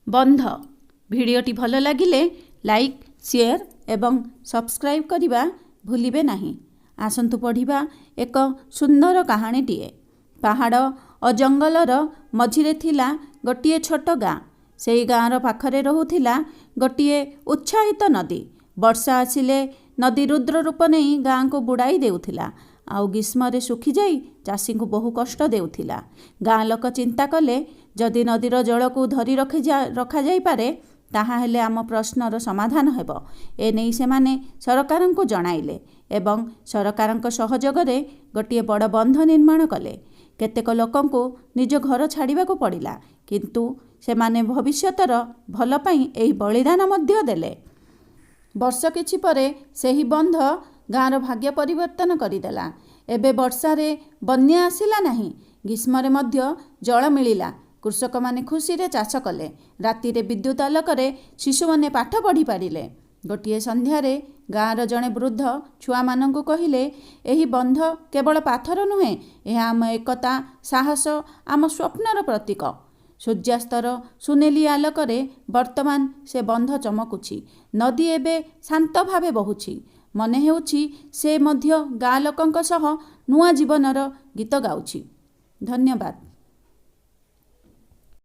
बंध भिडियोटी भल लगिले like share एवं सब्सक्राइब करने भूलिबे नहीं। आसंतु पढ़िबा एक सुंदर कहानीटीए। पहाड़ और जंगलर मझिरे थिला गोटिए छोट गाँ। सेई गाँर पाखरे रहुथिला गोटिए उत्साहित नदी। वर्षा आसिले नदी रुद्र रूप नहीं गाँ को बुड़ाई देउथिला आउ ग्रीष्म सुखी जाई चाषी को बहु कष्ट देउथिला। गाँ लोक चिंता कले जदि नदीर जल को धरी रखा जाई पारे ताहा हेले आम प्रश्नर समाधान हेब। एने सेमाने सरकार को जणाइले एवं सरकार सहयोग रे गोटिए बड़ बंध निर्माण कले। केतेक लोकंकु निज घर छाड़िबा को पड़िला किंतु सेमाने भविष्यतर भल पई एही बलिदान मध्य देले। वर्ष किछि परे सेही बंध गाँर भाग्य परिवर्तन करदेला। एबे वर्षारे बन्या आसिला नहीं, ग्रीष्म मध्य जल मिलिला। कृषक माने खुशी रे चाष कले। राति रे विद्युत आलोकरे शिशु माने पाठ पढ़ी पारिले। गोटिए संध्यारे गाँर जड़े वृद्ध छुआ मानंकु कहिले एही बंध केवल पाथर नुहे, यह आम एकता साहस आम स्वप्नर प्रतीक। सूर्यास्तर सुनेली आलोकरे वर्तमान से बंध चमकुछि। नदी एबे शांत भावे बहुछि। मने हेउछि से मध्य गाँ लोकंक सह नुआ जीवनर गीत गाउछि। धन्यवाद।